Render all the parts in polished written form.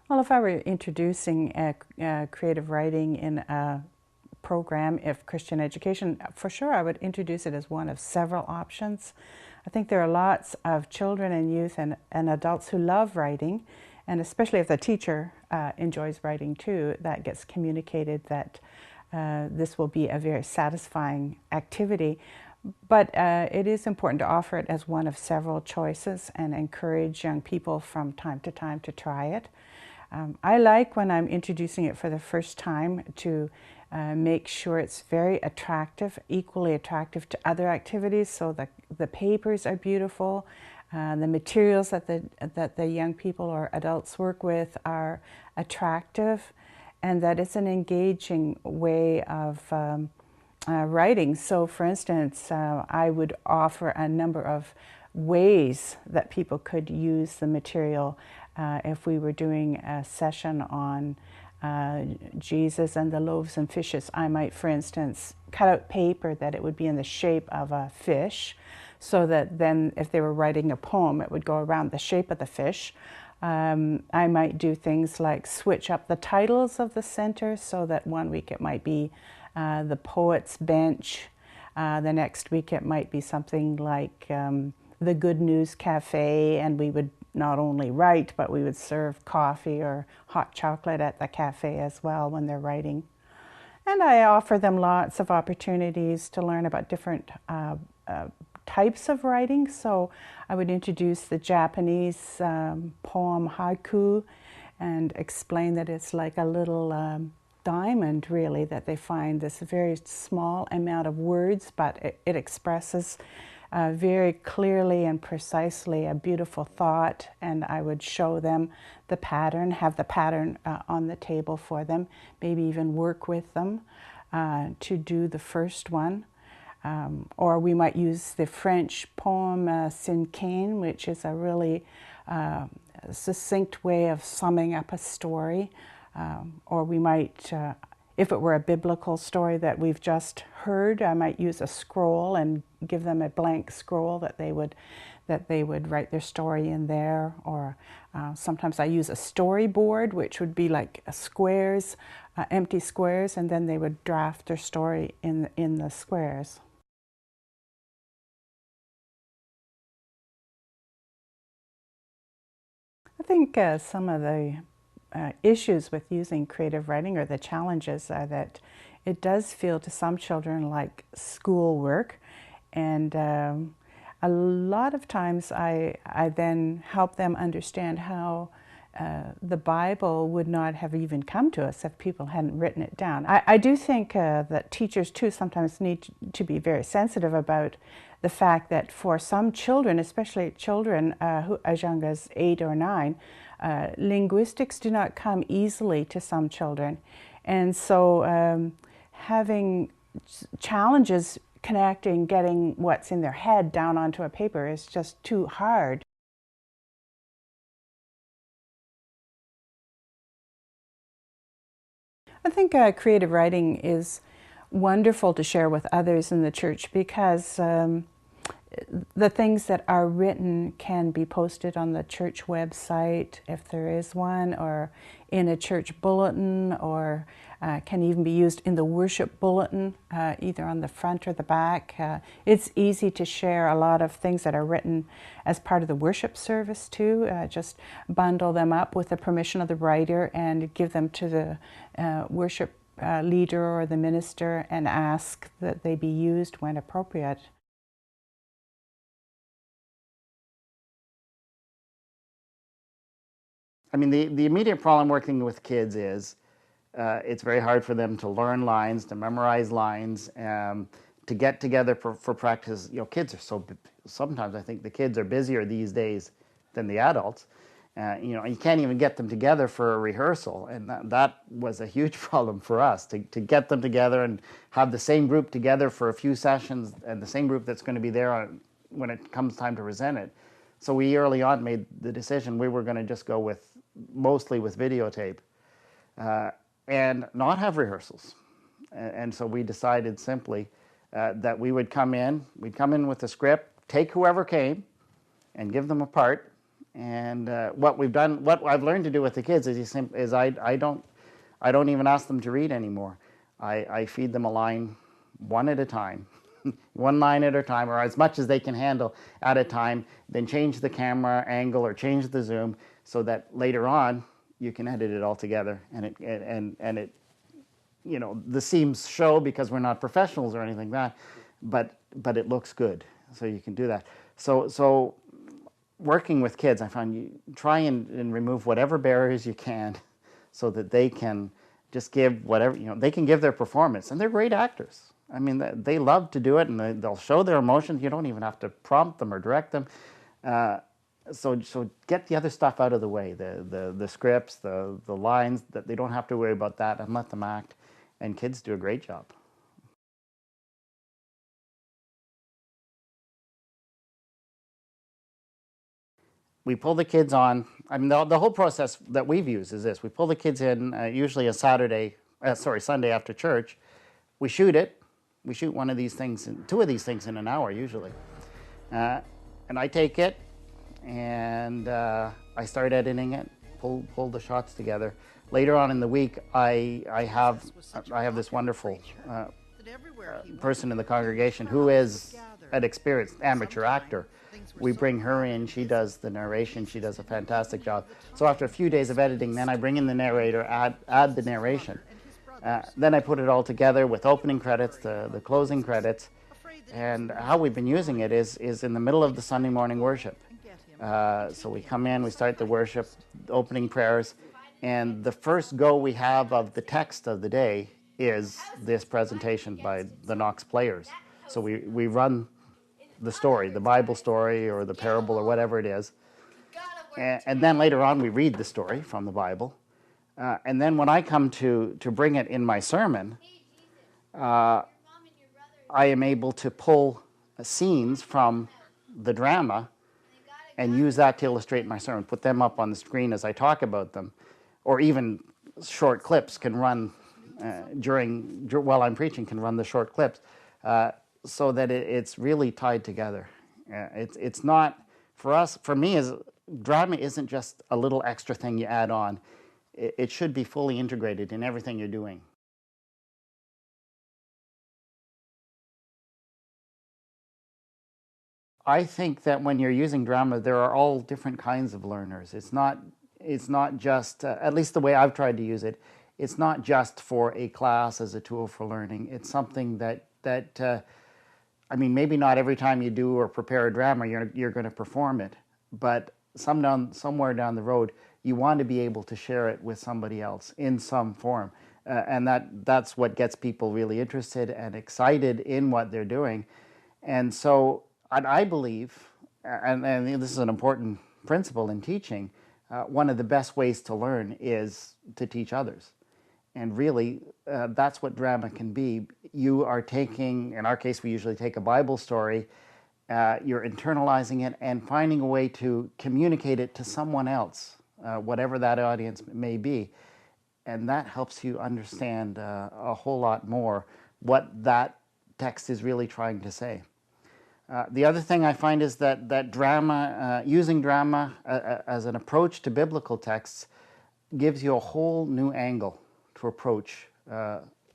Well, if I were introducing creative writing in a program, if Christian education, for sure I would introduce it as one of several options. I think there are lots of children and youth and adults who love writing, and especially if the teacher enjoys writing too, that gets communicated that this will be a very satisfying activity. But it is important to offer it as one of several choices and encourage young people from time to time to try it. I like when I'm introducing it for the first time to make sure it's very attractive, equally attractive to other activities, so the papers are beautiful, the materials that the young people or adults work with are attractive, and that it's an engaging way of writing. So for instance, I would offer a number of ways that people could use the material. If we were doing a session on Jesus and the loaves and fishes, I might, for instance, cut out paper that it would be in the shape of a fish, so that then if they were writing a poem, it would go around the shape of the fish. I might do things like switch up the titles of the center, so that one week it might be the Poet's Bench, the next week it might be something like the Good News Cafe, and we would not only write, but we would serve coffee or hot chocolate at the cafe as well when they're writing. And I offer them lots of opportunities to learn about different types of writing. So I would introduce the Japanese poem haiku and explain that it's like a little diamond, really, that they find this very small amount of words, but it expresses very clearly and precisely a beautiful thought. And I would show them the pattern, have the pattern on the table for them, maybe even work with them to do the first one. Or we might use the French poem Cinquain, which is a really succinct way of summing up a story. Or we might, if it were a biblical story that we've just heard, I might use a scroll and give them a blank scroll that they would write their story in there. Or sometimes I use a storyboard, which would be like squares, empty squares, and then they would draft their story in the squares. I think some of the issues with using creative writing, or the challenges, are that it does feel to some children like schoolwork, and a lot of times I then help them understand how the Bible would not have even come to us if people hadn't written it down. I do think that teachers too sometimes need to be very sensitive about the fact that for some children, especially children who as young as 8 or 9, linguistics do not come easily to some children. And so having challenges connecting, getting what's in their head down onto a paper is just too hard. I think creative writing is wonderful to share with others in the church, because the things that are written can be posted on the church website, if there is one, or in a church bulletin, or can even be used in the worship bulletin, either on the front or the back. It's easy to share a lot of things that are written as part of the worship service too. Just bundle them up with the permission of the writer and give them to the worship leader or the minister, and ask that they be used when appropriate. I mean, the immediate problem working with kids is it's very hard for them to learn lines, to memorize lines, to get together for practice. You know, kids are sometimes I think the kids are busier these days than the adults. You know, you can't even get them together for a rehearsal, and that was a huge problem for us, to get them together and have the same group together for a few sessions, and the same group that's going to be there when it comes time to present it. So we early on made the decision we were going to just go mostly with videotape, and not have rehearsals. And so we decided simply that we'd come in with a script, take whoever came, and give them a part, And what we've done, what I've learned to do with the kids is I don't even ask them to read anymore. I feed them a line one at a time, one line at a time, or as much as they can handle at a time, then change the camera angle or change the zoom so that later on you can edit it all together. And it you know, the seams show because we're not professionals or anything like that, but it looks good. So you can do that. So working with kids, I find you try and remove whatever barriers you can so that they can just give whatever, you know, they can give their performance. And they're great actors. I mean, they love to do it, and they'll show their emotions. You don't even have to prompt them or direct them. So get the other stuff out of the way, the scripts, the lines, that they don't have to worry about that, and let them act. And kids do a great job. We pull the kids on. I mean, the whole process that we've used is this. We pull the kids in usually a Sunday after church. We shoot it. We shoot one of these things, two of these things in an hour usually. And I take it and I start editing it, pull the shots together. Later on in the week, I have this wonderful person in the congregation who is an experienced amateur actor. We bring her in, she does the narration, she does a fantastic job. So after a few days of editing, then I bring in the narrator, add the narration. Then I put it all together with opening credits, the closing credits, and how we've been using it is in the middle of the Sunday morning worship. So we come in, we start the worship, opening prayers, and the first go we have of the text of the day is this presentation by the Knox players. So we run the story, the Bible story or the parable or whatever it is, and then later on we read the story from the Bible. And then when I come to bring it in my sermon, I am able to pull scenes from the drama and use that to illustrate my sermon, put them up on the screen as I talk about them, or even short clips can run while I'm preaching, can run the short clips, so that it's really tied together. It's not, for me, drama isn't just a little extra thing you add on. It should be fully integrated in everything you're doing. I think that when you're using drama, there are all different kinds of learners. It's not just, at least the way I've tried to use it, it's not just for a class as a tool for learning. It's something that I mean, maybe not every time you do or prepare a drama you're going to perform it, but somewhere down the road you want to be able to share it with somebody else in some form, and that's what gets people really interested and excited in what they're doing. And so I believe, and this is an important principle in teaching, one of the best ways to learn is to teach others. And really, that's what drama can be. You are taking, in our case, we usually take a Bible story, you're internalizing it and finding a way to communicate it to someone else, whatever that audience may be. And that helps you understand a whole lot more what that text is really trying to say. The other thing I find is that drama, using drama as an approach to biblical texts, gives you a whole new angle to approach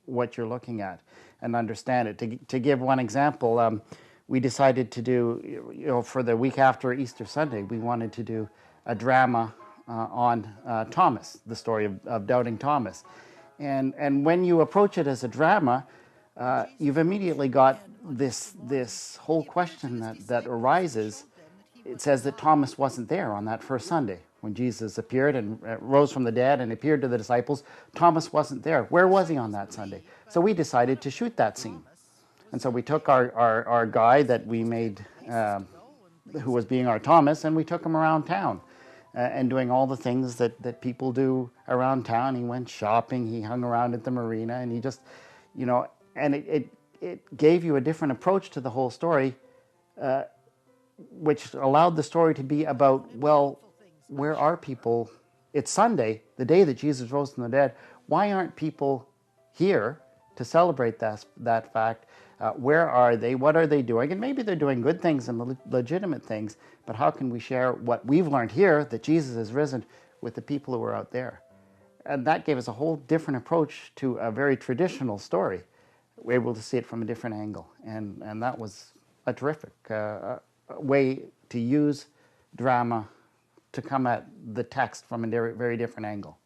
what you're looking at and understand it. To give one example, we decided to do, for the week after Easter Sunday, we wanted to do a drama on Thomas, the story of doubting Thomas. And when you approach it as a drama, you've immediately got this whole question that arises. It says that Thomas wasn't there on that first Sunday when Jesus appeared and rose from the dead and appeared to the disciples. Thomas wasn't there. Where was he on that Sunday? So we decided to shoot that scene. And so we took our guy that we made, who was being our Thomas, and we took him around town and doing all the things that people do around town. He went shopping, he hung around at the marina, and he just, and it gave you a different approach to the whole story, which allowed the story to be about, well, where are people? It's Sunday, the day that Jesus rose from the dead. Why aren't people here to celebrate that fact? Where are they? What are they doing? And maybe they're doing good things and legitimate things, but how can we share what we've learned here, that Jesus has risen, with the people who are out there? And that gave us a whole different approach to a very traditional story. We're able to see it from a different angle. And that was a terrific way to use drama to come at the text from a very different angle.